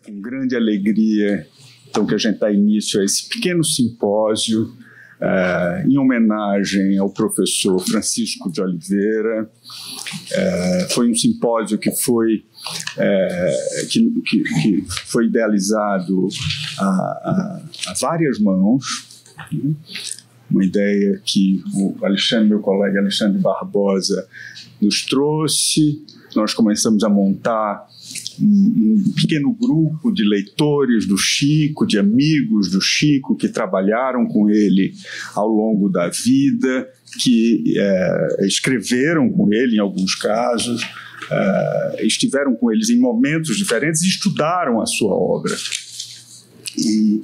com grande alegria, então, que a gente dá início a esse pequeno simpósio em homenagem ao professor Francisco de Oliveira. Foi um simpósio que foi idealizado a várias mãos, né? Uma ideia que meu colega Alexandre Barbosa nos trouxe. Nós começamos a montar um pequeno grupo de leitores do Chico, de amigos do Chico, que trabalharam com ele ao longo da vida, que escreveram com ele em alguns casos, estiveram com eles em momentos diferentes e estudaram a sua obra. E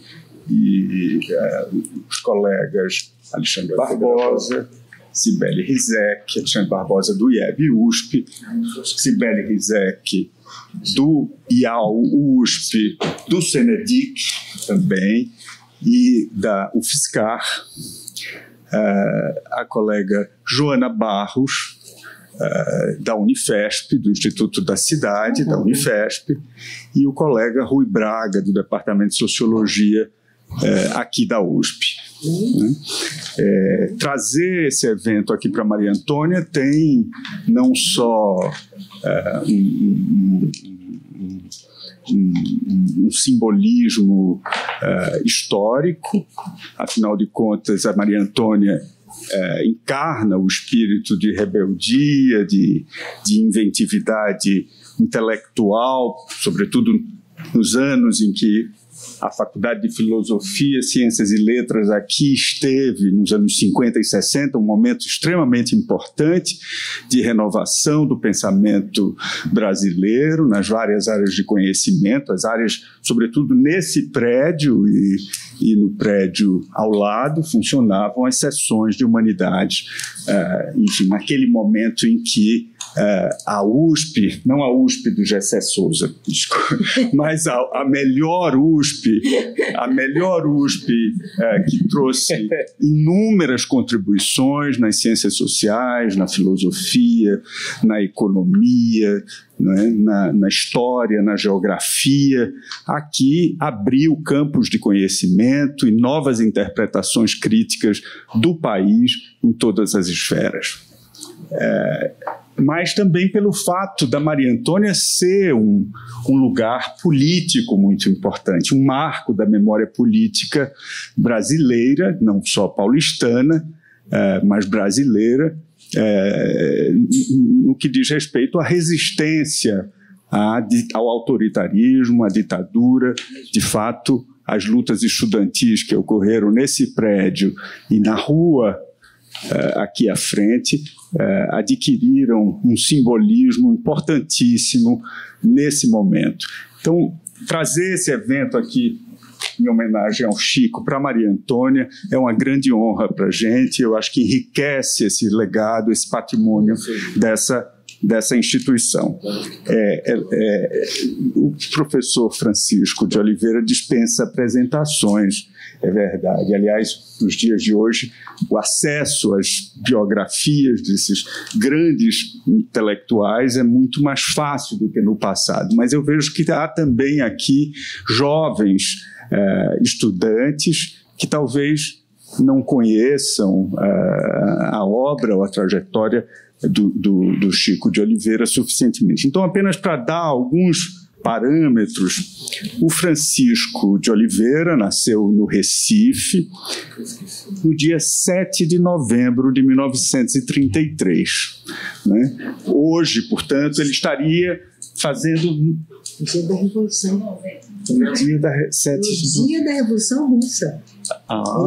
os colegas Alexandre Barbosa, Cibele Rizek, Alexandre Barbosa do IEB-USP, Cibele Rizek do IAU-USP, do Senedic também, e da UFSCar, a colega Joana Barros, da Unifesp, do Instituto da Cidade, da Unifesp, e o colega Rui Braga, do Departamento de Sociologia, aqui da USP. Trazer esse evento aqui para Maria Antônia tem não só um simbolismo histórico, afinal de contas, a Maria Antônia encarna o espírito de rebeldia, de inventividade intelectual, sobretudo nos anos em que a Faculdade de Filosofia, Ciências e Letras aqui esteve, nos anos 50 e 60, um momento extremamente importante de renovação do pensamento brasileiro nas várias áreas de conhecimento, as áreas, sobretudo nesse prédio e no prédio ao lado, funcionavam as seções de humanidades. Enfim, naquele momento em que a USP, não a USP do Gessé Souza, mas a melhor USP, que trouxe inúmeras contribuições nas ciências sociais, na filosofia, na economia, né, na história, na geografia. Aqui abriu campos de conhecimento e novas interpretações críticas do país em todas as esferas. Mas também pelo fato da Maria Antônia ser um lugar político muito importante, um marco da memória política brasileira, não só paulistana, mas brasileira, no que diz respeito à resistência ao autoritarismo, à ditadura. De fato, as lutas estudantis que ocorreram nesse prédio e na rua aqui à frente adquiriram um simbolismo importantíssimo nesse momento. Então, trazer esse evento aqui em homenagem ao Chico para Maria Antônia é uma grande honra para a gente. Eu acho que enriquece esse legado, esse patrimônio dessa instituição. O professor Francisco de Oliveira dispensa apresentações, é verdade. Aliás, nos dias de hoje, o acesso às biografias desses grandes intelectuais é muito mais fácil do que no passado. Mas eu vejo que há também aqui jovens estudantes que talvez não conheçam a obra ou a trajetória do Chico de Oliveira suficientemente. Então, apenas para dar alguns parâmetros, o Francisco de Oliveira nasceu no Recife no dia 7 de novembro de 1933. Né? Hoje, portanto, ele estaria fazendo... No dia da Revolução. No dia da Revolução Russa.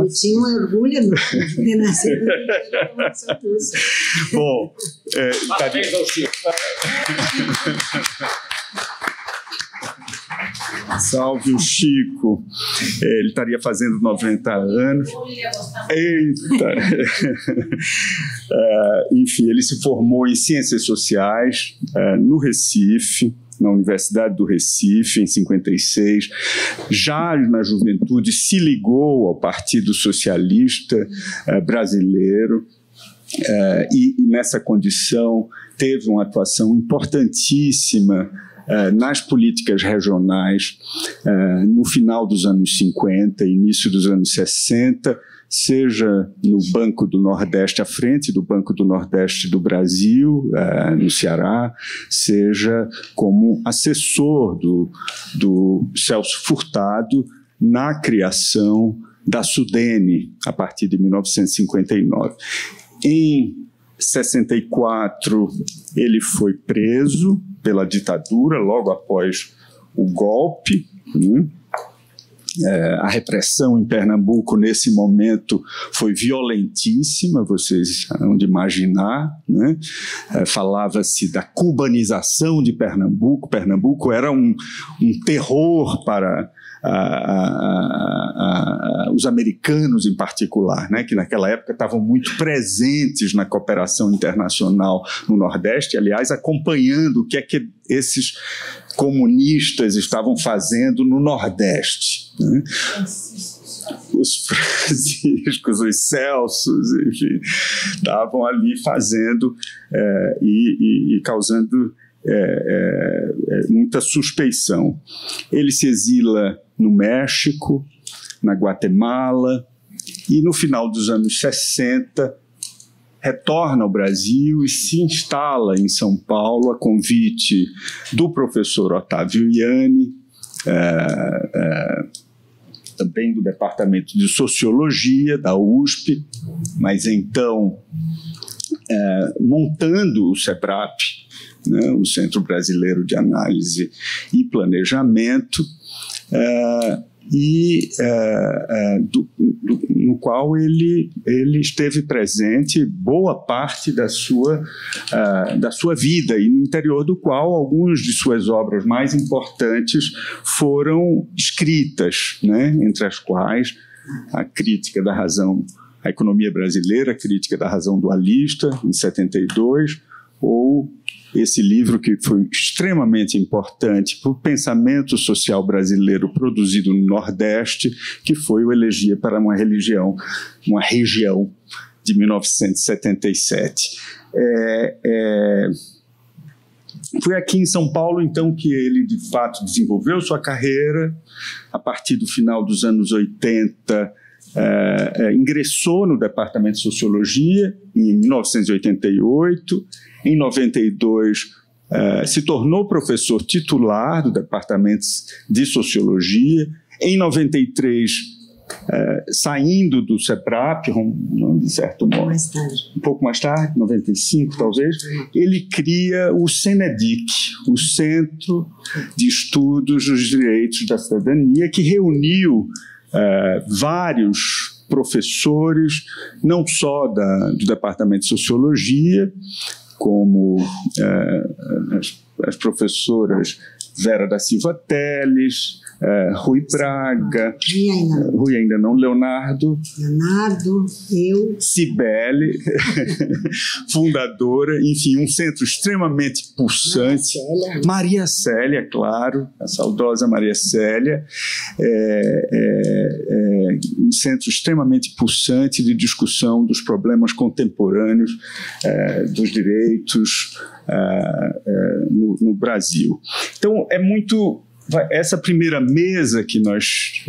Ele tinha um orgulho de ter nascido no dia da Revolução Russa. Bom, parabéns ao Chico. Salve o Chico. Ele estaria fazendo 90 anos. Eita! Enfim, ele se formou em Ciências Sociais no Recife, na Universidade do Recife, em 56. Já na juventude se ligou ao Partido Socialista Brasileiro e nessa condição teve uma atuação importantíssima nas políticas regionais no final dos anos 50, início dos anos 60, seja no Banco do Nordeste, à frente do Banco do Nordeste do Brasil, no Ceará, seja como assessor do Celso Furtado na criação da Sudene, a partir de 1959. Em 64, ele foi preso pela ditadura, logo após o golpe, a repressão em Pernambuco, nesse momento, foi violentíssima, vocês hão de imaginar, né? Falava-se da cubanização de Pernambuco. Pernambuco era um terror para os americanos, em particular, né? Que naquela época estavam muito presentes na cooperação internacional no Nordeste, aliás, acompanhando o que é que esses comunistas estavam fazendo no Nordeste, né? Os Franciscos, os Celsos, enfim, estavam ali fazendo e causando muita suspeição. Ele se exila no México, na Guatemala, e no final dos anos 60 retorna ao Brasil e se instala em São Paulo a convite do professor Otávio Ianni, também do Departamento de Sociologia da USP, mas então montando o SEBRAP, né, o Centro Brasileiro de Análise e Planejamento, no qual ele esteve presente boa parte da sua vida, e no interior do qual algumas de suas obras mais importantes foram escritas, né, entre as quais a Crítica da Razão, a Economia Brasileira, a Crítica da Razão Dualista, em 72, ou esse livro que foi extremamente importante para o pensamento social brasileiro produzido no Nordeste, que foi o Elegia para uma Região, de 1977. Foi aqui em São Paulo, então, que ele, de fato, desenvolveu sua carreira. A partir do final dos anos 80, ingressou no Departamento de Sociologia, em 1988. Em 92, se tornou professor titular do Departamento de Sociologia. Em 93, saindo do SEBRAP, de certo modo, um pouco mais tarde, 95 talvez, ele cria o CENEDIC, o Centro de Estudos dos Direitos da Cidadania, que reuniu vários professores, não só do Departamento de Sociologia, como as professoras Vera da Silva Teles, Rui Braga, Rui ainda não, Leonardo, eu, Cibele, fundadora, enfim, um centro extremamente pulsante. Maria Célia, claro, a saudosa Maria Célia, um centro extremamente pulsante de discussão dos problemas contemporâneos dos direitos no Brasil. Então, essa primeira mesa que nós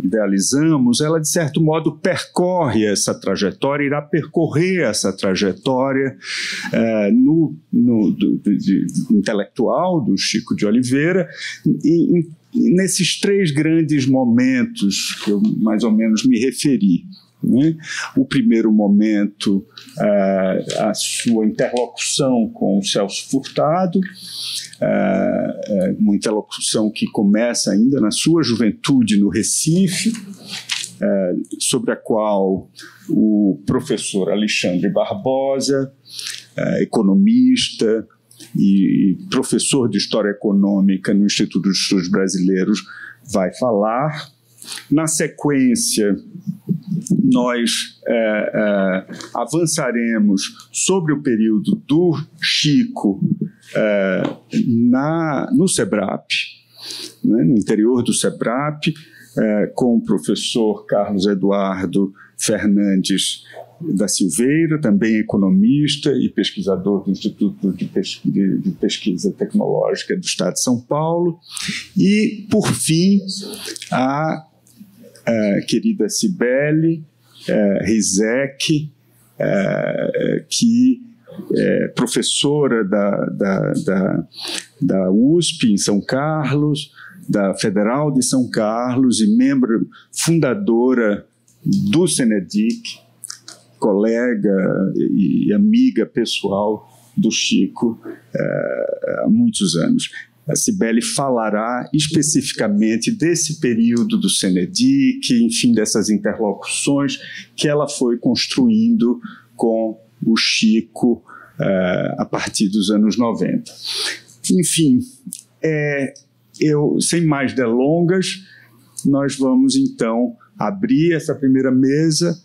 idealizamos, ela, de certo modo, percorre essa trajetória, irá percorrer essa trajetória intelectual do Chico de Oliveira, nesses três grandes momentos que eu mais ou menos me referi. Né? O primeiro momento, a sua interlocução com o Celso Furtado, uma interlocução que começa ainda na sua juventude no Recife, sobre a qual o professor Alexandre Barbosa, economista e professor de História Econômica no Instituto de Estudos Brasileiros, vai falar. Na sequência, nós avançaremos sobre o período do Chico no SEBRAP, né, no interior do SEBRAP, com o professor Carlos Eduardo Fernandes da Silveira, também economista e pesquisador do Instituto de Pesquisa Tecnológica do Estado de São Paulo. E, por fim, a querida Cibele Rizek, que é professora da USP em São Carlos, da Federal de São Carlos e membro fundadora do CENEDIC, colega e amiga pessoal do Chico há muitos anos. A Cibele falará especificamente desse período do CENEDIC, enfim, dessas interlocuções que ela foi construindo com o Chico a partir dos anos 90. Enfim, sem mais delongas, nós vamos então abrir essa primeira mesa.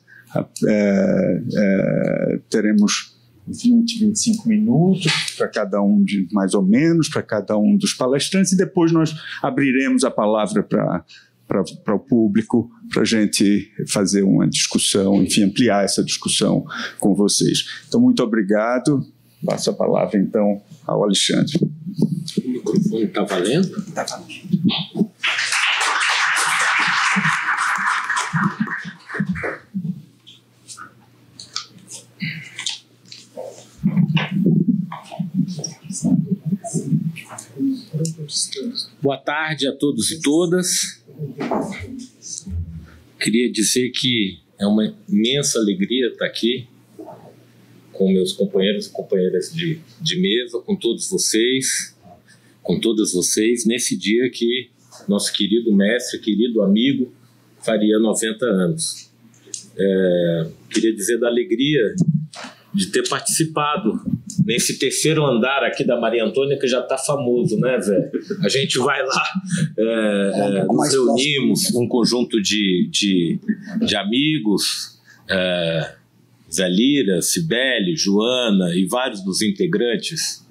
Teremos 20, 25 minutos para cada um, mais ou menos, para cada um dos palestrantes, e depois nós abriremos a palavra para o público, para a gente fazer uma discussão, enfim, ampliar essa discussão com vocês. Então, muito obrigado. Passo a palavra, então, ao Alexandre. O microfone está valendo? Está valendo. Boa tarde a todos e todas. Queria dizer que é uma imensa alegria estar aqui com meus companheiros e companheiras de mesa, com todos vocês, com todas vocês, nesse dia que nosso querido mestre, querido amigo, faria 90 anos. Queria dizer da alegria de ter participado nesse terceiro andar aqui da Maria Antônia, que já está famoso, né, velho? A gente vai lá, nos reunimos, um conjunto de amigos, Zé Lira, Cibele, Joana e vários dos integrantes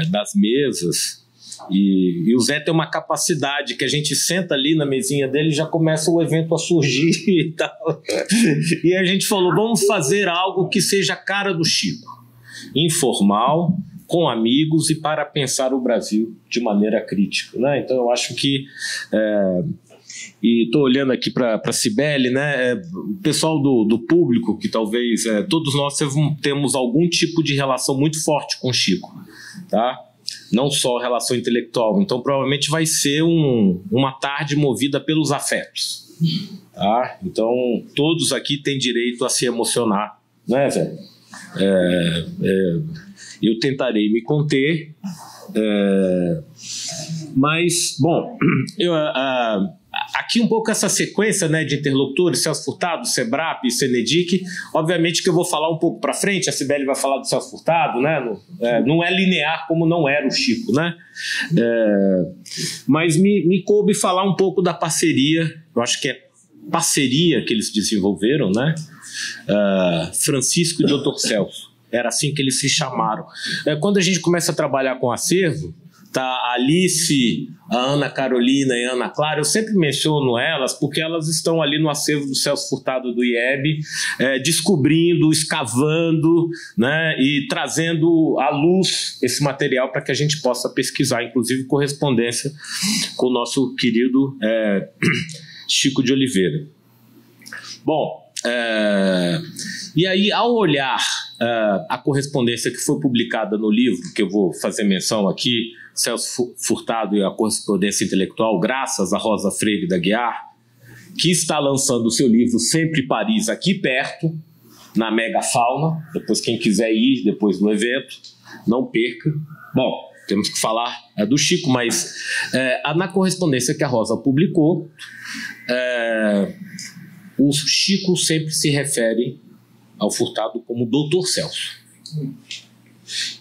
das mesas. E o Zé tem uma capacidade que a gente senta ali na mesinha dele e já começa o evento a surgir e tal. E a gente falou, vamos fazer algo que seja a cara do Chico. Informal, com amigos e para pensar o Brasil de maneira crítica, né? Então eu acho que... e estou olhando aqui para a Cibele, né? O pessoal do público, que talvez todos nós temos algum tipo de relação muito forte com o Chico, tá? Não só relação intelectual. Então, provavelmente vai ser uma tarde movida pelos afetos. Tá? Então, todos aqui têm direito a se emocionar, né, velho? Eu tentarei me conter, mas, bom, aqui um pouco essa sequência, né, de interlocutores, Celso Furtado, Sebrap e CENEDIC. Obviamente que eu vou falar um pouco para frente, a Cibele vai falar do Celso Furtado, né, não é linear como não era o Chico, né, mas me coube falar um pouco da parceria, eu acho que é parceria que eles desenvolveram, né, Francisco e Dr. Celso, era assim que eles se chamaram. Quando a gente começa a trabalhar com acervo, tá, a Alice, a Ana Carolina e a Ana Clara, eu sempre menciono elas porque elas estão ali no acervo do Celso Furtado do IEB, descobrindo, escavando, né, e trazendo à luz esse material para que a gente possa pesquisar, inclusive correspondência com o nosso querido Chico de Oliveira. Bom, e aí, ao olhar a correspondência que foi publicada no livro, que eu vou fazer menção aqui, Celso Furtado e a correspondência intelectual, graças a Rosa Freire da Guiar, que está lançando o seu livro Sempre Paris aqui perto, na Megafauna. Depois, quem quiser ir depois do evento, não perca. Bom, temos que falar do Chico, mas na correspondência que a Rosa publicou, o Chico sempre se refere ao Furtado como Dr. Celso.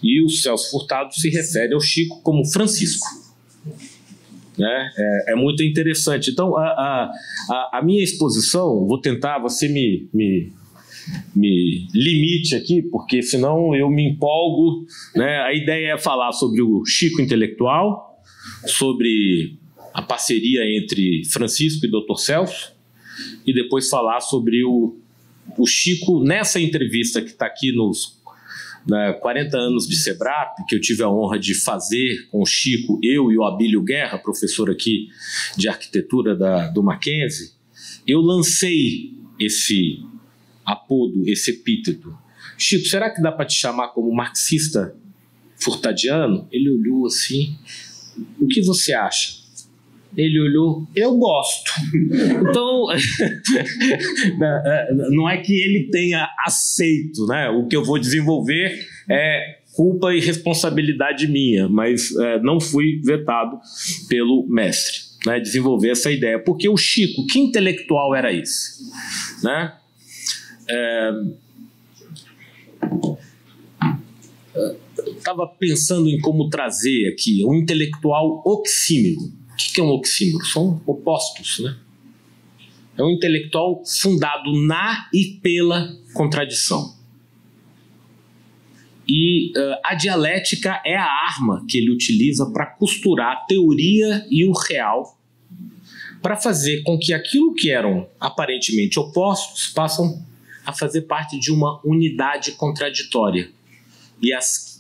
E o Celso Furtado se refere ao Chico como Francisco. Né? É muito interessante. Então, a minha exposição, vou tentar, você me limite aqui, porque senão eu me empolgo. Né? A ideia é falar sobre o Chico intelectual, sobre a parceria entre Francisco e Dr. Celso, e depois falar sobre o o Chico, nessa entrevista que está aqui nos 40 anos de SEBRAP, que eu tive a honra de fazer com o Chico, eu e o Abílio Guerra, professor aqui de arquitetura do Mackenzie, eu lancei esse apodo, esse epíteto. Chico, será que dá para te chamar como marxista furtadiano? Ele olhou assim, o que você acha? Ele olhou, eu gosto. Então, não é que ele tenha aceito, né? O que eu vou desenvolver é culpa e responsabilidade minha, mas não fui vetado pelo mestre, né? Desenvolver essa ideia. Porque o Chico, que intelectual era esse? Né? Estava pensando em como trazer aqui um intelectual oxímoro. O que é um oxímoro? São opostos, né? É um intelectual fundado na e pela contradição. E a dialética é a arma que ele utiliza para costurar a teoria e o real, para fazer com que aquilo que eram aparentemente opostos passam a fazer parte de uma unidade contraditória, e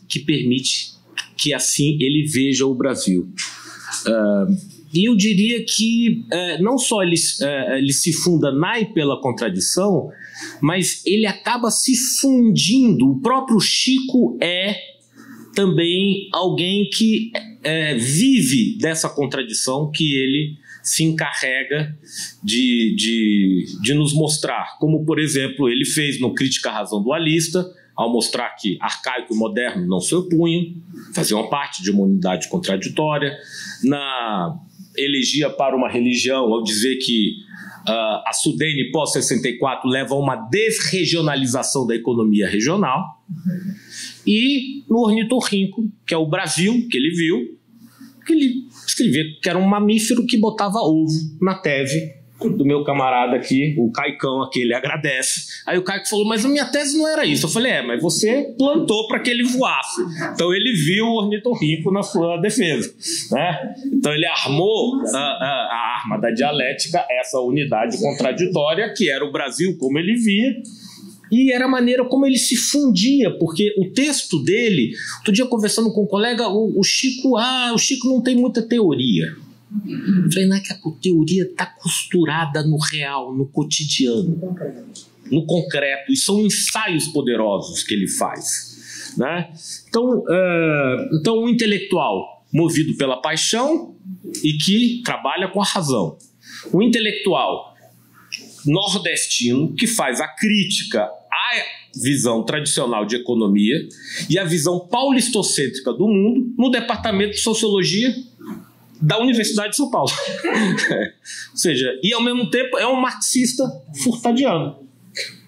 que permite que assim ele veja o Brasil. E eu diria que não só ele se funda na e pela contradição, mas ele acaba se fundindo. O próprio Chico é também alguém que vive dessa contradição que ele se encarrega de nos mostrar. Como, por exemplo, ele fez no Crítica à Razão Dualista, ao mostrar que arcaico e moderno não se opunham, faziam parte de uma unidade contraditória. Na Elegia para uma Religião, ao dizer que a Sudene pós-64 leva a uma desregionalização da economia regional. E no Ornitorrinco, que é o Brasil, que ele viu, que ele escrevia que era um mamífero que botava ovo na tese do meu camarada aqui, o Caicão aqui, ele agradece. Aí o Caico falou, mas a minha tese não era isso. Eu falei, mas você plantou para que ele voasse. Então ele viu o ornitorrinco na sua defesa, né? Então ele armou a arma da dialética, essa unidade contraditória, que era o Brasil como ele via, e era a maneira como ele se fundia, porque o texto dele, outro dia conversando com um colega, o Chico não tem muita teoria. Eu falei, não é que a teoria está costurada no real, no cotidiano, no concreto, e são ensaios poderosos que ele faz, né? Então um intelectual movido pela paixão e que trabalha com a razão. Um intelectual nordestino que faz a crítica à visão tradicional de economia e a visão paulistocêntrica do mundo no departamento de sociologia da Universidade de São Paulo. Ou seja, e ao mesmo tempo é um marxista furtadiano.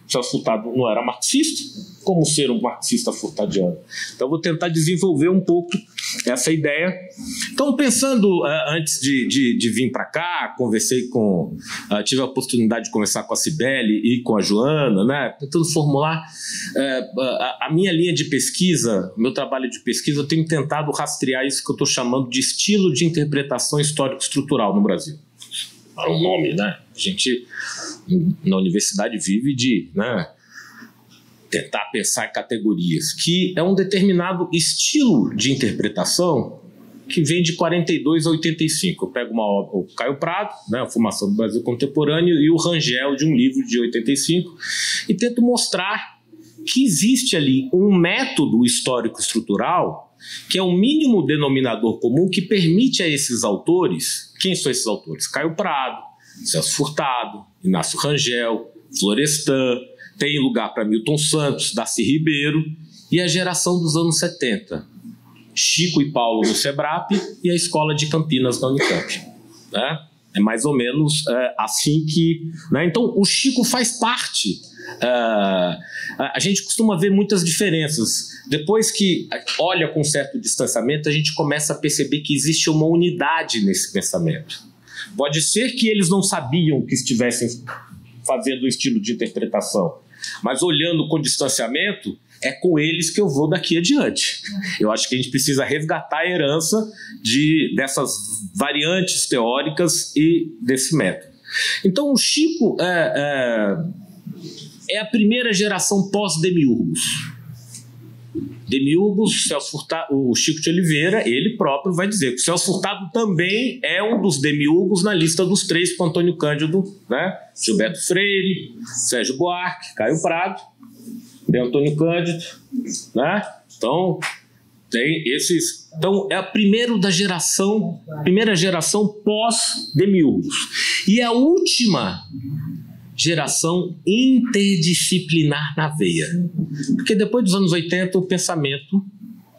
Celso Furtado não era marxista, como ser um marxista furtadiano? Então vou tentar desenvolver um pouco essa ideia. Então, pensando, antes de vir para cá, tive a oportunidade de conversar com a Cibele e com a Joana, né, tentando formular a minha linha de pesquisa, meu trabalho de pesquisa, eu tenho tentado rastrear isso que eu estou chamando de estilo de interpretação histórico-estrutural no Brasil. É um nome, né? A gente, na universidade, vive de tentar pensar em categorias, que é um determinado estilo de interpretação que vem de 42 a 85. Eu pego uma obra, o Caio Prado, né, a Formação do Brasil Contemporâneo, e o Rangel, de um livro de 85, e tento mostrar que existe ali um método histórico-estrutural que é o mínimo denominador comum que permite a esses autores. Quem são esses autores? Caio Prado, Celso Furtado, Inácio Rangel, Florestan, tem lugar para Milton Santos, Darcy Ribeiro, e a geração dos anos 70, Chico e Paulo no SEBRAP e a Escola de Campinas da Unicamp, né? É mais ou menos assim que... né? Então, o Chico faz parte. A gente costuma ver muitas diferenças. Depois que olha com certo distanciamento, a gente começa a perceber que existe uma unidade nesse pensamento. Pode ser que eles não sabiam que estivessem fazendo um estilo de interpretação, mas olhando com distanciamento, é com eles que eu vou daqui adiante. Eu acho que a gente precisa resgatar a herança dessas variantes teóricas e desse método. Então, o Chico é a primeira geração pós-Demiurgos. Demiurgos, Celso Furtado, o Chico de Oliveira, ele próprio vai dizer que o Celso Furtado também é um dos Demiurgos na lista dos 3 com Antônio Cândido, né? Gilberto Freire, Sérgio Buarque, Caio Prado, tem Antônio Cândido, né? Então, tem esses. Então, é a primeira geração pós-Demiurgos. E a última geração interdisciplinar na veia. Porque depois dos anos 80, o pensamento,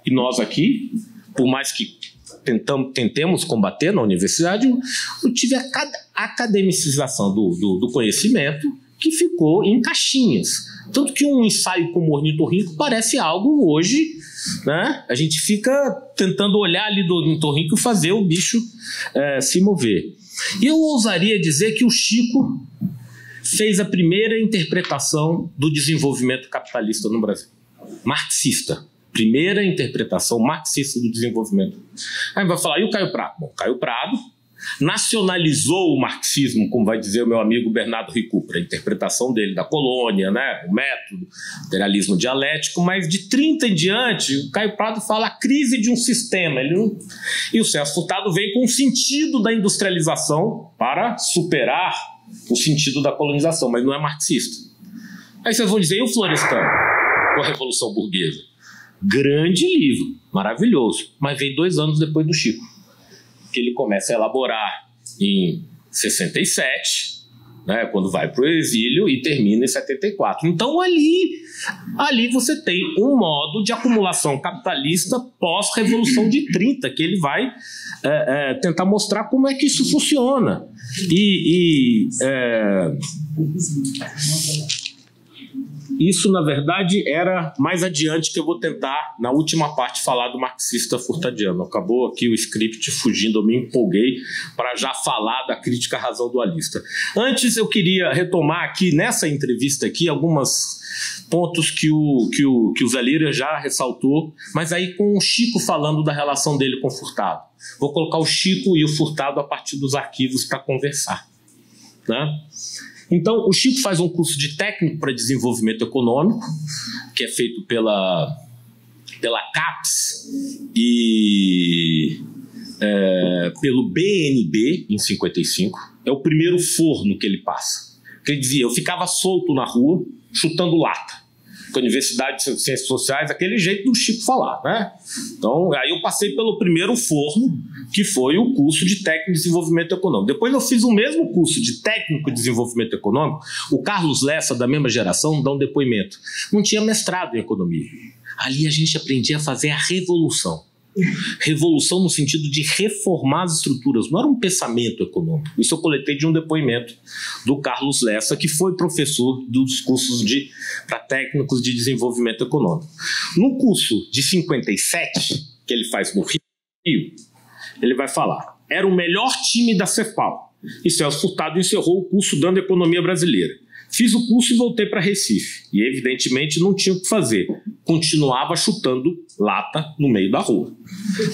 e nós aqui, por mais que tentemos combater na universidade, eu tive a academicização do conhecimento que ficou em caixinhas. Tanto que um ensaio como o ornitorrinco parece algo hoje, né? A gente fica tentando olhar ali do ornitorrinco e fazer o bicho se mover. E eu ousaria dizer que o Chico fez a primeira interpretação do desenvolvimento capitalista no Brasil. Marxista. Primeira interpretação marxista do desenvolvimento. Aí vai falar, e o Caio Prado? Bom, Caio Prado nacionalizou o marxismo, como vai dizer o meu amigo Bernardo Recupera, a interpretação dele da colônia, né, o método, materialismo dialético, mas de 30 em diante, o Caio Prado fala a crise de um sistema. E o Celso Furtado vem com o sentido da industrialização para superar o sentido da colonização, mas não é marxista. Aí vocês vão dizer, e o Florestan, com a Revolução Burguesa? Grande livro, maravilhoso, mas vem 2 anos depois do Chico, que ele começa a elaborar em 67, né, quando vai para o exílio, e termina em 74. Então ali você tem um modo de acumulação capitalista pós-Revolução de 30, que ele vai tentar mostrar como é que isso funciona. Isso, na verdade, era mais adiante, que eu vou tentar, na última parte, falar do marxista furtadiano. Acabou aqui o script fugindo, eu me empolguei para já falar da crítica à razão dualista. Antes, eu queria retomar aqui, nessa entrevista aqui, alguns pontos que o Zé Lira já ressaltou, mas aí com o Chico falando da relação dele com o Furtado. Vou colocar o Chico e o Furtado a partir dos arquivos para conversar, né? Então, o Chico faz um curso de técnico para desenvolvimento econômico, que é feito pela CAPES e pelo BNB, em 55. É o primeiro forno que ele passa. Que ele dizia, eu ficava solto na rua, chutando lata. Com a Universidade de Ciências Sociais, aquele jeito do Chico falar, né? Então, aí eu passei pelo primeiro forno, que foi o curso de técnico de desenvolvimento econômico. Depois eu fiz o mesmo curso de técnico de desenvolvimento econômico. O Carlos Lessa, da mesma geração, dá um depoimento. Não tinha mestrado em economia. Ali a gente aprendia a fazer a revolução. Revolução no sentido de reformar as estruturas, não era um pensamento econômico. Isso eu coletei de um depoimento do Carlos Lessa, que foi professor dos cursos para técnicos de desenvolvimento econômico. No curso de 57, que ele faz no Rio, ele vai falar, era o melhor time da Cefal, e Celso Furtado encerrou o curso dando Economia Brasileira. Fiz o curso e voltei para Recife. E, evidentemente, não tinha o que fazer. Continuava chutando lata no meio da rua.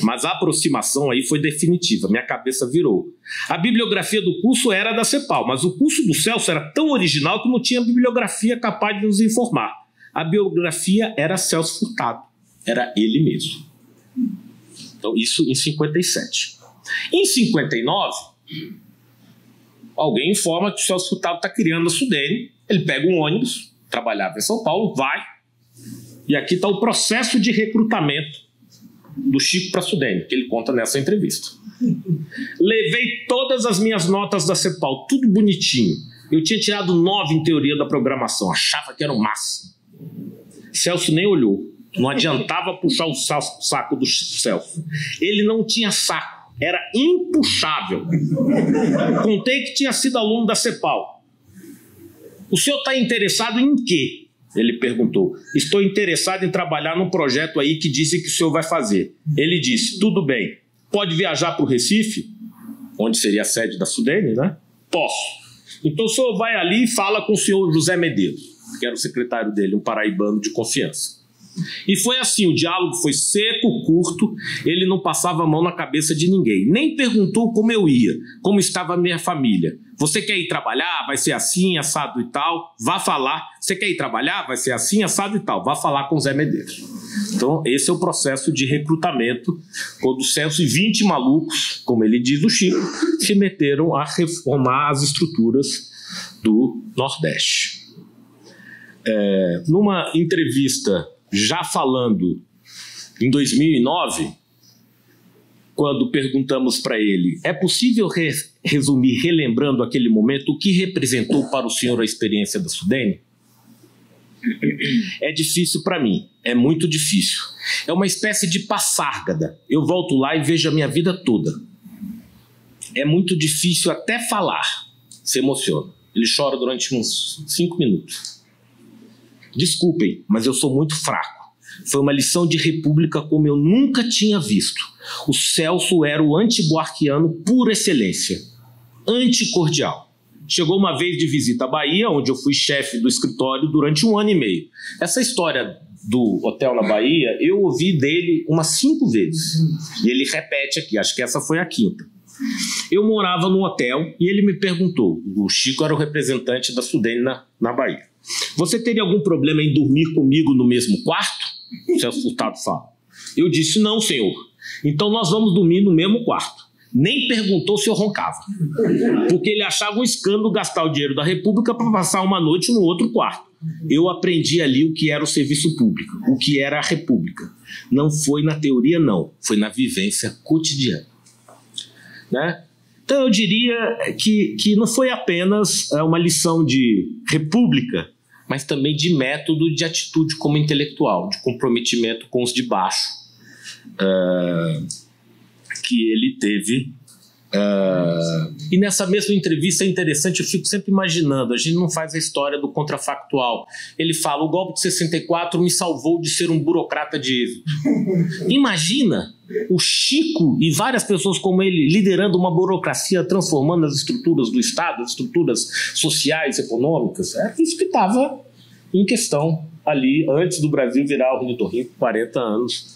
Mas a aproximação aí foi definitiva. Minha cabeça virou. A bibliografia do curso era da CEPAL, mas o curso do Celso era tão original que não tinha bibliografia capaz de nos informar. A biografia era Celso Furtado. Era ele mesmo. Então, isso em 57. Em 59... alguém informa que o Celso Furtado está criando a Sudene, ele pega um ônibus, trabalhava em São Paulo, vai, e aqui está o processo de recrutamento do Chico para a Sudene, que ele conta nessa entrevista. Levei todas as minhas notas da CEPAL, tudo bonitinho. Eu tinha tirado 9 em teoria da programação, achava que era o máximo. Celso nem olhou, não adiantava puxar o saco do Celso. Ele não tinha saco. Era impuxável. Contei que tinha sido aluno da CEPAL. O senhor está interessado em quê? Ele perguntou. Estou interessado em trabalhar num projeto aí que disse que o senhor vai fazer. Ele disse, tudo bem. Pode viajar para o Recife? Onde seria a sede da Sudene, né? Posso. Então o senhor vai ali e fala com o senhor José Medeiros, que era o secretário dele, um paraibano de confiança. E foi assim, o diálogo foi seco, curto, ele não passava a mão na cabeça de ninguém. Nem perguntou como eu ia, como estava a minha família. Você quer ir trabalhar? Vai ser assim, assado e tal. Vá falar. Você quer ir trabalhar? Vai ser assim, assado e tal. Vá falar com o Zé Medeiros. Então, esse é o processo de recrutamento, quando o Celso e 20 malucos, como ele diz, o Chico, se meteram a reformar as estruturas do Nordeste. Numa entrevista, já falando em 2009, quando perguntamos para ele, é possível resumir, relembrando aquele momento, o que representou para o senhor a experiência da Sudene? É difícil para mim, é muito difícil. É uma espécie de passárgada. Eu volto lá e vejo a minha vida toda. É muito difícil até falar. Se emociona. Ele chora durante uns 5 minutos. Desculpem, mas eu sou muito fraco. Foi uma lição de república como eu nunca tinha visto. O Celso era o anti-buarquiano por excelência. Anticordial. Chegou uma vez de visita à Bahia, onde eu fui chefe do escritório durante 1 ano e meio. Essa história do hotel na Bahia, eu ouvi dele umas 5 vezes. E ele repete aqui, acho que essa foi a 5ª. Eu morava num hotel e ele me perguntou, o Chico era o representante da Sudene na Bahia, você teria algum problema em dormir comigo no mesmo quarto? O Celso Furtado fala. Eu disse, não, senhor. Então nós vamos dormir no mesmo quarto. Nem perguntou se eu roncava. Porque ele achava um escândalo gastar o dinheiro da República para passar uma noite no outro quarto. Eu aprendi ali o que era o serviço público, o que era a República. Não foi na teoria, não. Foi na vivência cotidiana. Né? Então eu diria que não foi apenas uma lição de República, mas também de método, de atitude como intelectual, de comprometimento com os de baixo, que ele teve. E nessa mesma entrevista é interessante, eu fico sempre imaginando, a gente não faz a história do contrafactual. Ele fala, o golpe de 64 me salvou de ser um burocrata de êxito. Imagina o Chico e várias pessoas como ele liderando uma burocracia, transformando as estruturas do Estado, as estruturas sociais, econômicas. É isso que estava em questão ali, antes do Brasil virar o ornitorrinco, 40 anos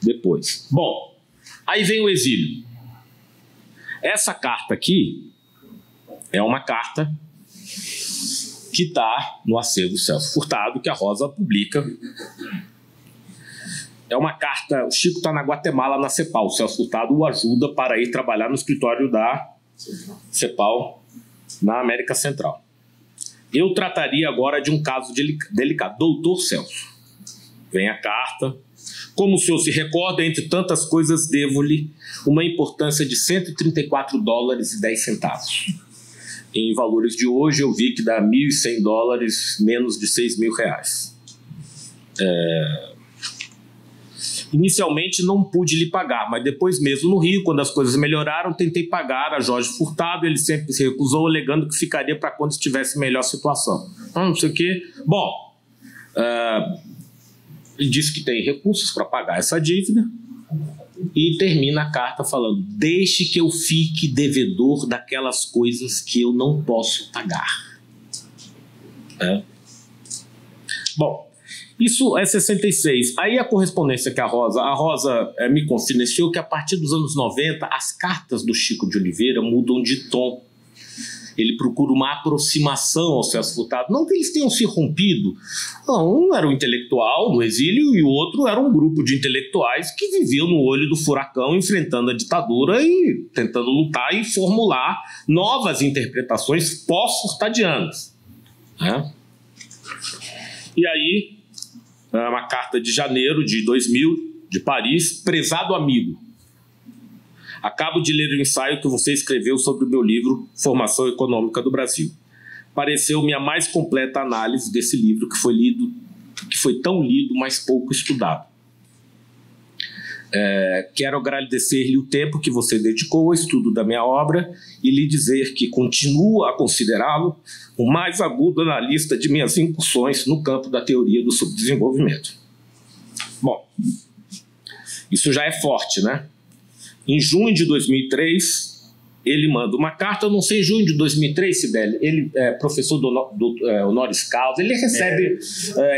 depois. Bom, aí vem o exílio. Essa carta aqui é uma carta que está no acervo Celso Furtado, que a Rosa publica. É uma carta, o Chico está na Guatemala, na CEPAL. O Celso Furtado o ajuda para ir trabalhar no escritório da CEPAL na América Central. Eu trataria agora de um caso delicado. Doutor Celso. Vem a carta. Como o senhor se recorda, entre tantas coisas, devo-lhe uma importância de $134,10. Em valores de hoje, eu vi que dá $1.100, menos de R$6.000. Inicialmente não pude lhe pagar, mas depois mesmo no Rio, quando as coisas melhoraram, tentei pagar a Jorge Furtado, ele sempre se recusou, alegando que ficaria para quando estivesse em melhor situação. Não sei o quê. Bom, ele disse que tem recursos para pagar essa dívida e termina a carta falando, deixe que eu fique devedor daquelas coisas que eu não posso pagar. Bom, isso é 66. Aí a correspondência que a Rosa me confidenciou que a partir dos anos 90 as cartas do Chico de Oliveira mudam de tom. Ele procura uma aproximação ao Celso Furtado. Não que eles tenham se rompido. Não, um era um intelectual no exílio e o outro era um grupo de intelectuais que viviam no olho do furacão, enfrentando a ditadura e tentando lutar e formular novas interpretações pós-furtadianas. E aí, uma carta de janeiro de 2000, de Paris, prezado amigo. Acabo de ler o ensaio que você escreveu sobre o meu livro Formação Econômica do Brasil. Pareceu-me a mais completa análise desse livro que foi tão lido, mas pouco estudado. Quero agradecer-lhe o tempo que você dedicou ao estudo da minha obra e lhe dizer que continuo a considerá-lo o mais agudo na lista de minhas incursões no campo da teoria do subdesenvolvimento. Bom, isso já é forte, né? Em junho de 2003, ele manda uma carta, eu não sei, em junho de 2003, Sibeli, ele é professor do honoris causa, ele recebe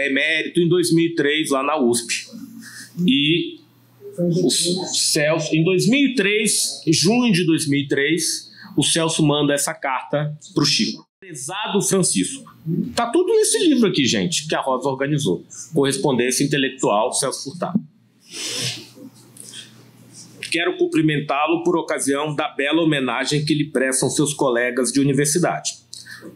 emérito em 2003 lá na USP. E o Celso, em 2003, em junho de 2003, o Celso manda essa carta para o Chico. Prezado Francisco. Tá tudo nesse livro aqui, gente, que a Rosa organizou. Correspondência intelectual, Celso Furtado. Quero cumprimentá-lo por ocasião da bela homenagem que lhe prestam seus colegas de universidade.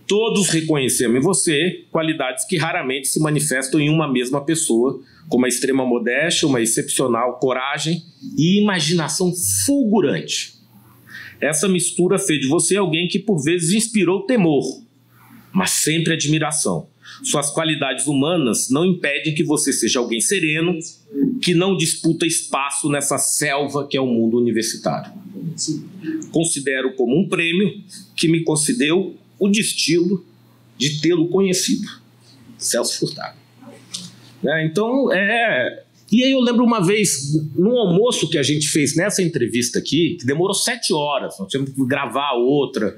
Todos reconhecemos em você qualidades que raramente se manifestam em uma mesma pessoa, como a extrema modéstia, uma excepcional coragem e imaginação fulgurante. Essa mistura fez de você alguém que por vezes inspirou temor, mas sempre admiração. Suas qualidades humanas não impedem que você seja alguém sereno, que não disputa espaço nessa selva que é o mundo universitário. Considero como um prêmio que me concedeu o destino de tê-lo conhecido. Celso Furtado. Então, E aí eu lembro uma vez, num almoço que a gente fez nessa entrevista aqui, que demorou 7 horas, nós tivemos que gravar outra,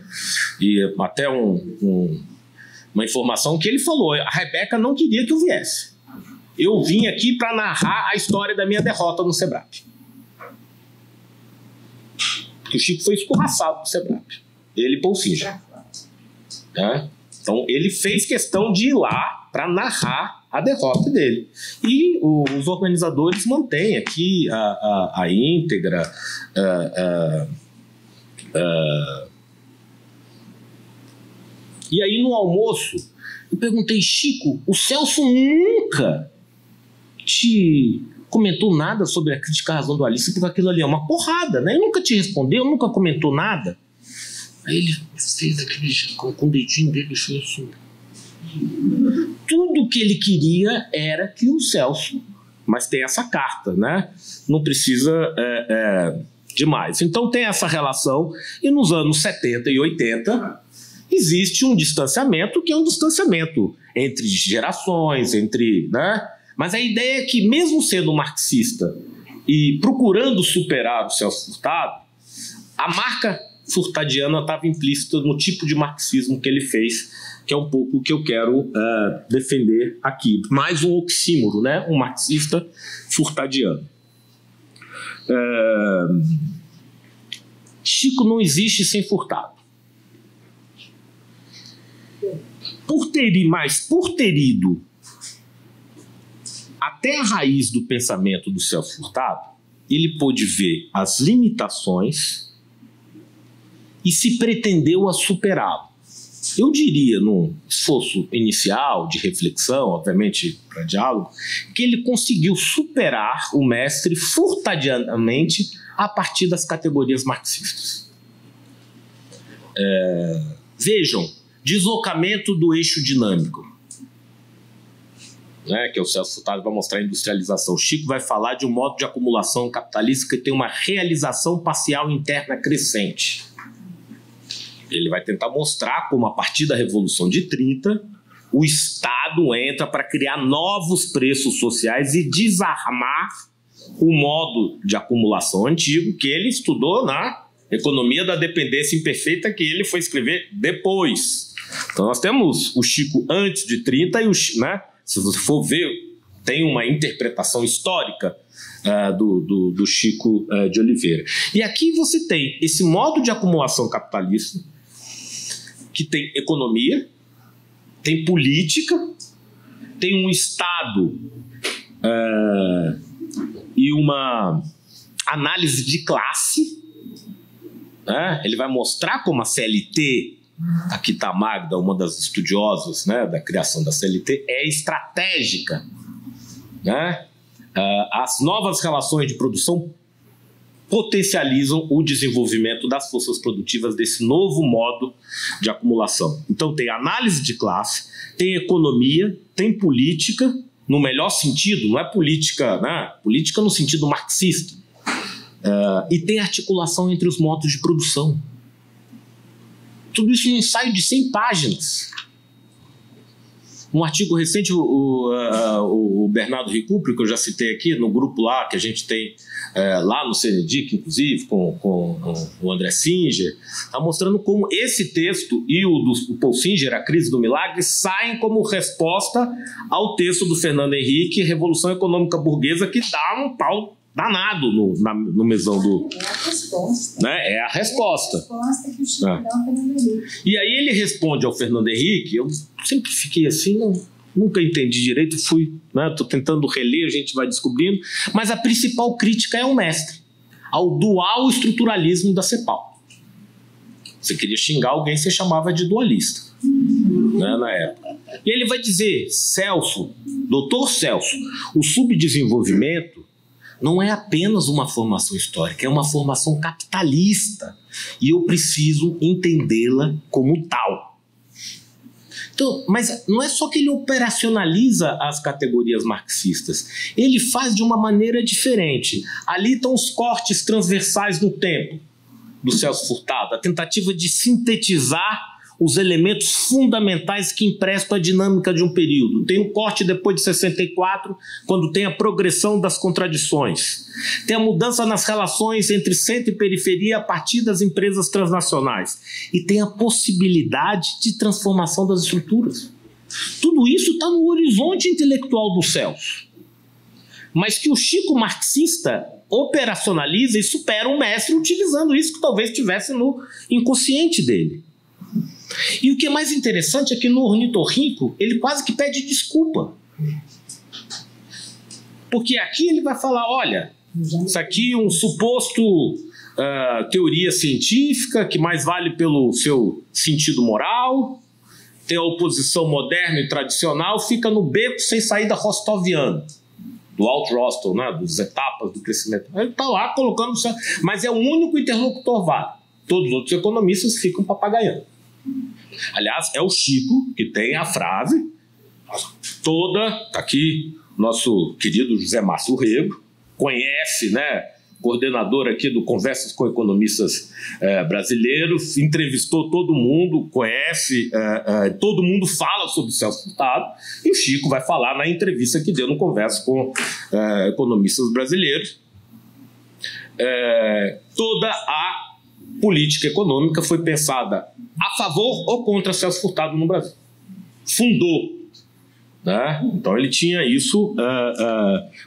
e até uma informação que ele falou, a Rebeca não queria que eu viesse. Eu vim aqui para narrar a história da minha derrota no SEBRAP. Porque o Chico foi escorraçado no SEBRAP. Ele e Paul Singer. Então ele fez questão de ir lá para narrar a derrota dele. E os organizadores mantêm aqui a íntegra, E aí no almoço eu perguntei, Chico, o Celso nunca te comentou nada sobre a crítica à razão dualista, porque aquilo ali é uma porrada, né? Ele nunca te respondeu, nunca comentou nada. Aí ele fez aquele com o dedinho dele, fez assim. Tudo que ele queria era que o Celso, mas tem essa carta, né? Não precisa demais. Então tem essa relação, e nos anos 70 e 80 existe um distanciamento, que é um distanciamento entre gerações, né? Mas a ideia é que, mesmo sendo marxista e procurando superar o Celso Furtado, a marca furtadiana estava implícita no tipo de marxismo que ele fez, que é um pouco o que eu quero defender aqui. Mais um oxímoro, né? Um marxista furtadiano. Chico não existe sem Furtado. Por ter ido até a raiz do pensamento do Celso Furtado, ele pôde ver as limitações e se pretendeu a superá-lo. Eu diria, num esforço inicial de reflexão, obviamente para diálogo, que ele conseguiu superar o mestre furtadianamente a partir das categorias marxistas. Vejam, deslocamento do eixo dinâmico, né, que o Celso Furtado vai mostrar a industrialização. O Chico vai falar de um modo de acumulação capitalista que tem uma realização parcial interna crescente. Ele vai tentar mostrar como, a partir da Revolução de 30, o Estado entra para criar novos preços sociais e desarmar o modo de acumulação antigo que ele estudou na Economia da Dependência Imperfeita, que ele foi escrever depois. Então nós temos o Chico antes de 30 e o Chico, né? Se você for ver, tem uma interpretação histórica do Chico de Oliveira. E aqui você tem esse modo de acumulação capitalista, que tem economia, tem política, tem um Estado e uma análise de classe, né? Ele vai mostrar como a CLT, aqui está a Magda, uma das estudiosas, né, da criação da CLT, é estratégica, né? As novas relações de produção potencializam o desenvolvimento das forças produtivas desse novo modo de acumulação. Então tem análise de classe, tem economia, tem política, no melhor sentido, não é política, né? Política no sentido marxista, e tem articulação entre os modos de produção. Tudo isso em um ensaio de 100 páginas. Um artigo recente, o Bernardo Recupero, que eu já citei aqui, no grupo lá, que a gente tem lá no CNDIC, inclusive, com o André Singer, está mostrando como esse texto e o do Paul Singer, A Crise do Milagre, saem como resposta ao texto do Fernando Henrique, Revolução Econômica Burguesa, que dá um pau danado no mesão do... É a resposta. Né? É a resposta. É a resposta que o Chico dá ao Fernando Henrique. E aí ele responde ao Fernando Henrique, eu sempre fiquei assim, nunca entendi direito, estou tentando reler, a gente vai descobrindo, mas a principal crítica é ao mestre, ao dual estruturalismo da CEPAL. Você queria xingar alguém, você chamava de dualista, né, na época. E ele vai dizer, Celso, doutor Celso, o subdesenvolvimento não é apenas uma formação histórica, é uma formação capitalista. E eu preciso entendê-la como tal. Então, mas não é só que ele operacionaliza as categorias marxistas. Ele faz de uma maneira diferente. Ali estão os cortes transversais no tempo do Celso Furtado, a tentativa de sintetizar os elementos fundamentais que emprestam a dinâmica de um período. Tem um corte depois de 64, quando tem a progressão das contradições. Tem a mudança nas relações entre centro e periferia a partir das empresas transnacionais. E tem a possibilidade de transformação das estruturas. Tudo isso está no horizonte intelectual do Celso. Mas que o Chico marxista operacionaliza e supera o mestre utilizando isso que talvez estivesse no inconsciente dele. E o que é mais interessante é que no Ornitorrinco ele quase que pede desculpa. Porque aqui ele vai falar, olha, isso aqui é um suposto teoria científica que mais vale pelo seu sentido moral, tem a oposição moderna e tradicional, fica no beco sem saída rostoviana, do Alt Rostel, né, das etapas do crescimento. Ele está lá colocando, mas é o único interlocutor válido. Todos os outros economistas ficam papagaiando. Aliás, é o Chico que tem a frase toda, tá aqui, nosso querido José Márcio Rego, conhece, né, coordenador aqui do Conversas com Economistas Brasileiros, entrevistou todo mundo, conhece, todo mundo fala sobre o Celso Furtado, e o Chico vai falar na entrevista que deu no Conversas com Economistas Brasileiros. Toda a política econômica foi pensada a favor ou contra Celso Furtado no Brasil. Fundou. Né? Então ele tinha isso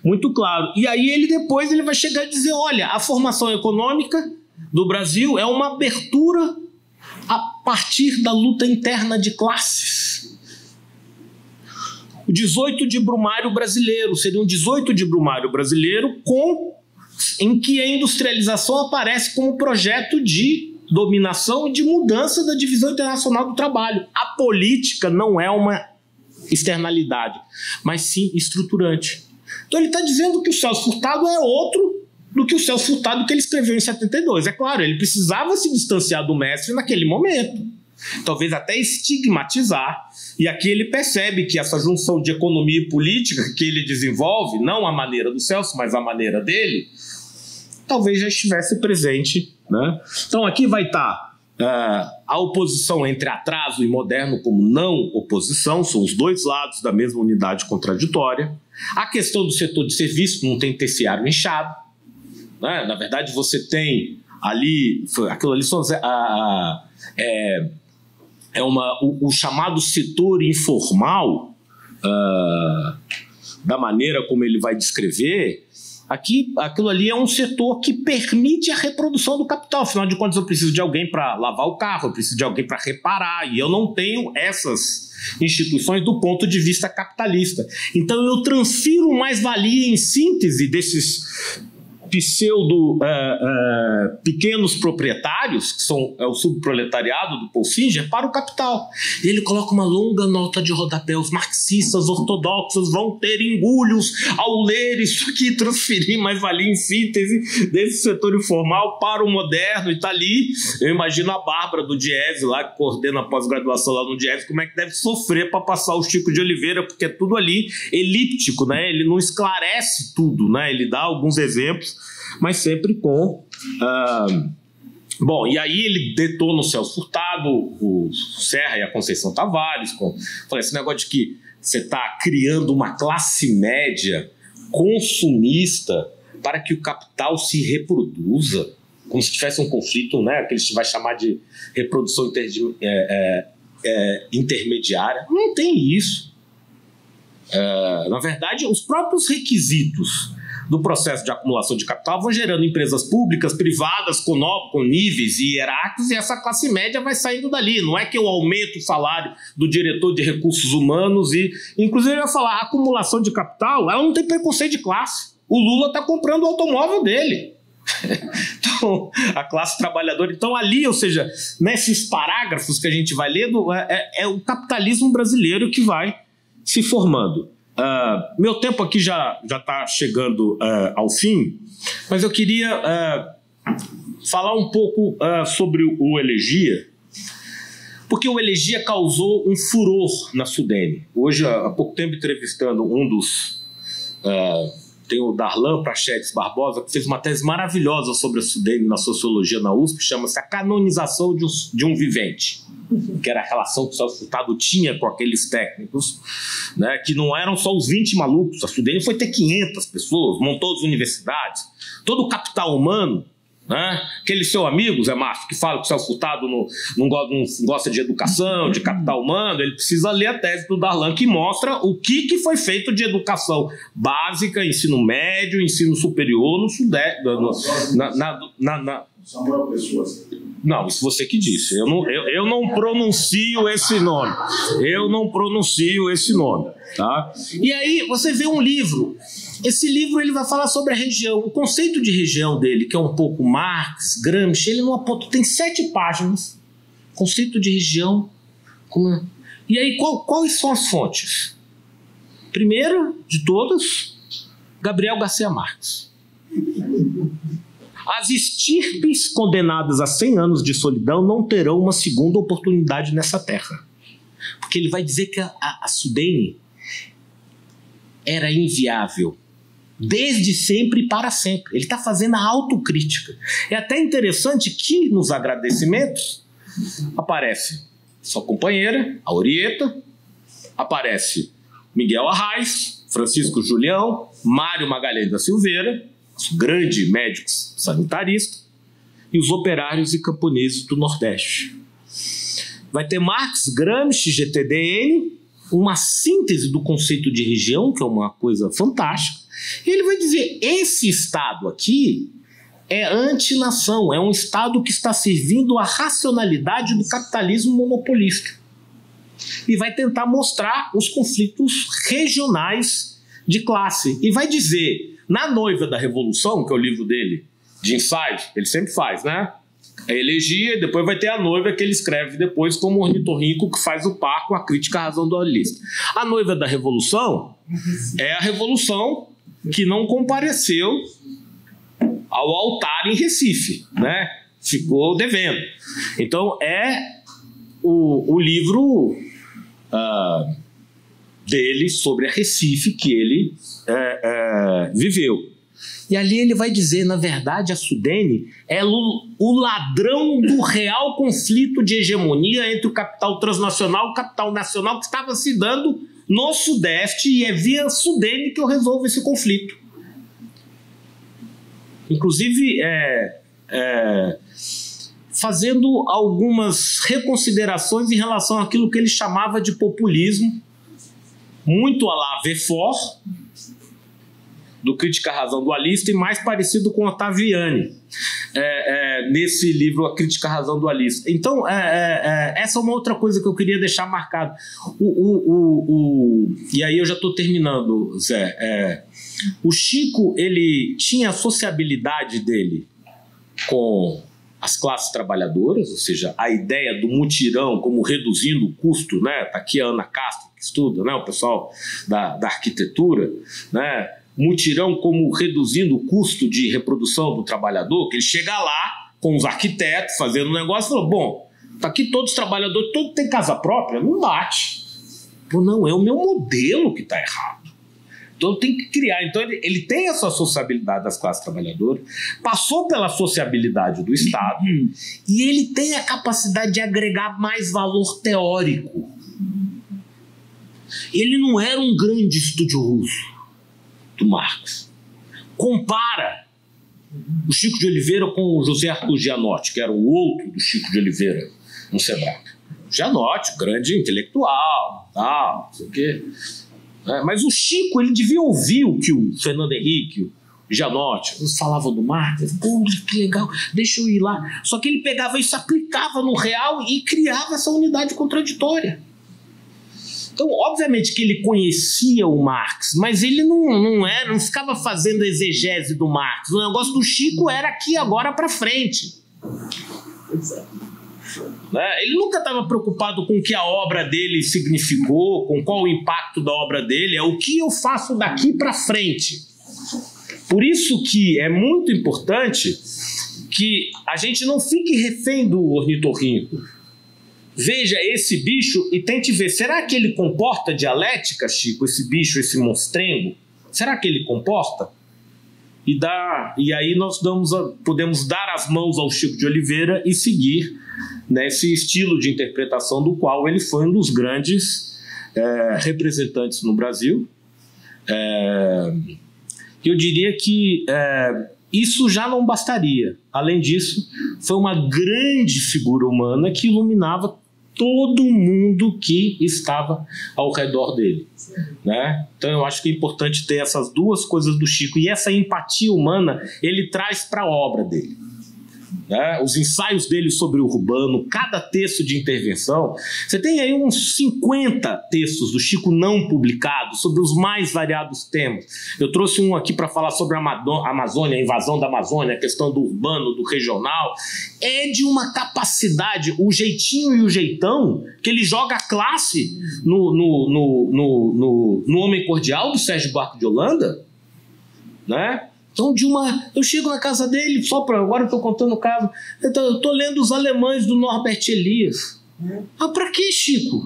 muito claro. E aí ele vai chegar e dizer, olha, a formação econômica do Brasil é uma abertura a partir da luta interna de classes. O 18 de Brumário brasileiro seria um 18 de Brumário brasileiro em que a industrialização aparece como projeto de dominação e de mudança da divisão internacional do trabalho. A política não é uma externalidade, mas sim estruturante. Então ele está dizendo que o Celso Furtado é outro do que o Celso Furtado que ele escreveu em 72. É claro, ele precisava se distanciar do mestre naquele momento, talvez até estigmatizar, e aqui ele percebe que essa junção de economia e política que ele desenvolve, não a maneira do Celso, mas a maneira dele, talvez já estivesse presente, né? Então aqui vai estar a oposição entre atraso e moderno como não oposição, são os dois lados da mesma unidade contraditória. A questão do setor de serviço, não tem terciário inchado, né? Na verdade você tem ali, aquilo ali são, o chamado setor informal, da maneira como ele vai descrever. Aqui, aquilo ali é um setor que permite a reprodução do capital. Afinal de contas, eu preciso de alguém para lavar o carro, eu preciso de alguém para reparar, e eu não tenho essas instituições do ponto de vista capitalista. Então, eu transfiro mais-valia em síntese desses pequenos proprietários, que são o subproletariado do Paul Singer, para o capital. E ele coloca uma longa nota de rodapé. Os marxistas ortodoxos vão ter engulhos ao ler isso aqui, transferir mais-valia em síntese desse setor informal para o moderno. E está ali, eu imagino a Bárbara do Diese, lá que coordena a pós-graduação lá no Diese, como é que deve sofrer para passar o Chico de Oliveira, porque é tudo ali elíptico, né? Ele não esclarece tudo, né? Ele dá alguns exemplos, mas sempre com... Bom, e aí ele detona o Celso Furtado, o Serra e a Conceição Tavares, falei, esse negócio de que você está criando uma classe média consumista para que o capital se reproduza, como se tivesse um conflito, né, que a gente vai chamar de reprodução intermediária. Não tem isso. Na verdade, os próprios requisitos do processo de acumulação de capital vão gerando empresas públicas, privadas, com níveis e hierárquicos, e essa classe média vai saindo dali. Não é que eu aumento o salário do diretor de recursos humanos e, inclusive, eu ia falar, a acumulação de capital, ela não tem preconceito de classe. O Lula está comprando o automóvel dele. Então, a classe trabalhadora. Então, ali, ou seja, nesses parágrafos que a gente vai lendo, é o capitalismo brasileiro que vai se formando. Meu tempo aqui já está chegando ao fim, mas eu queria falar um pouco sobre o Elegia, porque o Elegia causou um furor na Sudene. Hoje, há pouco tempo, entrevistando um dos... tem o Darlan Prachedes Barbosa, que fez uma tese maravilhosa sobre a Sudene na sociologia na USP, chama-se A Canonização de um Vivente, que era a relação que o Celso Furtado tinha com aqueles técnicos, né, que não eram só os 20 malucos. A Sudene foi ter 500 pessoas, montou as universidades, todo o capital humano, né? Aquele seu amigo, Zé Márcio, que fala que o Celso Furtado não gosta de educação, de capital humano, ele precisa ler a tese do Darlan, que mostra o que foi feito de educação básica, ensino médio, ensino superior no Sudeste. Samuel Pessoa. Não, isso você que disse. Eu não pronuncio esse nome. Eu não pronuncio esse nome. Tá? E aí você vê um livro. Esse livro ele vai falar sobre a região. O conceito de região dele, que é um pouco Marx, Gramsci, ele não aponta. Tem 7 páginas. Conceito de região. E aí, quais são as fontes? Primeiro de todas, Gabriel Garcia Marques. As estirpes condenadas a 100 anos de solidão não terão uma segunda oportunidade nessa terra. Porque ele vai dizer que a Sudene era inviável. Desde sempre e para sempre. Ele está fazendo a autocrítica. É até interessante que nos agradecimentos aparece sua companheira, a Orieta, aparece Miguel Arraes, Francisco Julião, Mário Magalhães da Silveira, grande médico sanitarista, e os operários e camponeses do Nordeste. Vai ter Marx, Gramsci, GTDN, uma síntese do conceito de região, que é uma coisa fantástica. E ele vai dizer, esse Estado aqui é antinação, é um Estado que está servindo à racionalidade do capitalismo monopolista. E vai tentar mostrar os conflitos regionais de classe. E vai dizer, na Noiva da Revolução, que é o livro dele, de ensaios, ele sempre faz, né? A Elegia, e depois vai ter a Noiva, que ele escreve depois como ornitorrinco, que faz o par com a crítica à razão dualista. A Noiva da Revolução é a revolução que não compareceu ao altar em Recife, né? Ficou devendo. Então é o livro dele sobre a Recife que ele viveu. E ali ele vai dizer, na verdade, a Sudene é o ladrão do real conflito de hegemonia entre o capital transnacional e o capital nacional que estava se dando no Sudeste, e é via Sudene que eu resolvo esse conflito. Inclusive, fazendo algumas reconsiderações em relação àquilo que ele chamava de populismo, muito à la Verfort, do Crítica à Razão Dualista, e mais parecido com Ottaviani, nesse livro A Crítica à Razão Dualista. Então, essa é uma outra coisa que eu queria deixar marcado. E aí eu já estou terminando, Zé. O Chico, ele tinha a sociabilidade dele com as classes trabalhadoras, ou seja, a ideia do mutirão como reduzindo o custo, né? Está aqui a Ana Castro, que estuda, né? O pessoal da arquitetura, né? Mutirão como reduzindo o custo de reprodução do trabalhador, que ele chega lá com os arquitetos fazendo um negócio e falou, bom, tá aqui todos os trabalhadores, todos têm casa própria, não bate. Pô, não, é o meu modelo que está errado. Então tem que criar. Então ele tem essa sociabilidade das classes trabalhadoras, passou pela sociabilidade do Estado, e ele tem a capacidade de agregar mais valor teórico. Ele não era um grande estudioso do Marx. Compara o Chico de Oliveira com o José Arthur Gianotti, que era o outro do Chico de Oliveira no Sebrae. Gianotti, grande intelectual, tal, não sei o quê. Mas o Chico, ele devia ouvir o que o Fernando Henrique, o Gianotti, eles falavam do Marx. Pô, que legal, deixa eu ir lá. Só que ele pegava isso, aplicava no real e criava essa unidade contraditória. Então, obviamente que ele conhecia o Marx, mas ele não ficava fazendo exegese do Marx. O negócio do Chico era aqui, agora, para frente. Ele nunca estava preocupado com o que a obra dele significou, com qual o impacto da obra dele, é o que eu faço daqui para frente. Por isso que é muito importante que a gente não fique refém do ornitorrinco. Veja esse bicho e tente ver, será que ele comporta dialética, Chico, esse bicho, esse monstrengo? Será que ele comporta? E aí nós podemos dar as mãos ao Chico de Oliveira e seguir nesse estilo de interpretação do qual ele foi um dos grandes representantes no Brasil. Eu diria que isso já não bastaria. Além disso, foi uma grande figura humana que iluminava todo mundo que estava ao redor dele, né? Então eu acho que é importante ter essas duas coisas do Chico, e essa empatia humana ele traz para a obra dele, né? Os ensaios dele sobre o urbano, cada texto de intervenção, você tem aí uns 50 textos do Chico não publicados sobre os mais variados temas. Eu trouxe um aqui para falar sobre a Amazônia, a invasão da Amazônia, a questão do urbano, do regional. É de uma capacidade, o jeitinho e o jeitão, que ele joga a classe no Homem Cordial, do Sérgio Buarque de Holanda, né? Então, eu chego na casa dele, agora eu estou contando o caso, eu estou lendo Os Alemães do Norbert Elias. Para quê, Chico?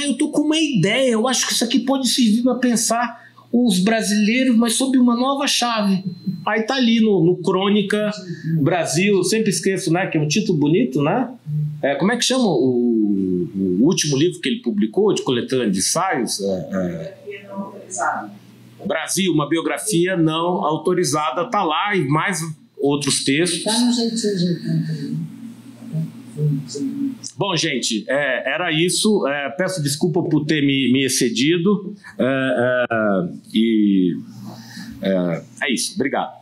Eu estou com uma ideia, eu acho que isso aqui pode servir para pensar os brasileiros, mas sob uma nova chave. Aí tá ali no Crônica Brasil, eu sempre esqueço, né, que é um título bonito, né? Como é que chama o último livro que ele publicou, de coletânea de ensaios? Brasil, uma biografia não autorizada, está lá, e mais outros textos. Está no jeitinho. Bom, gente, era isso. Peço desculpa por ter me excedido. É isso. Obrigado.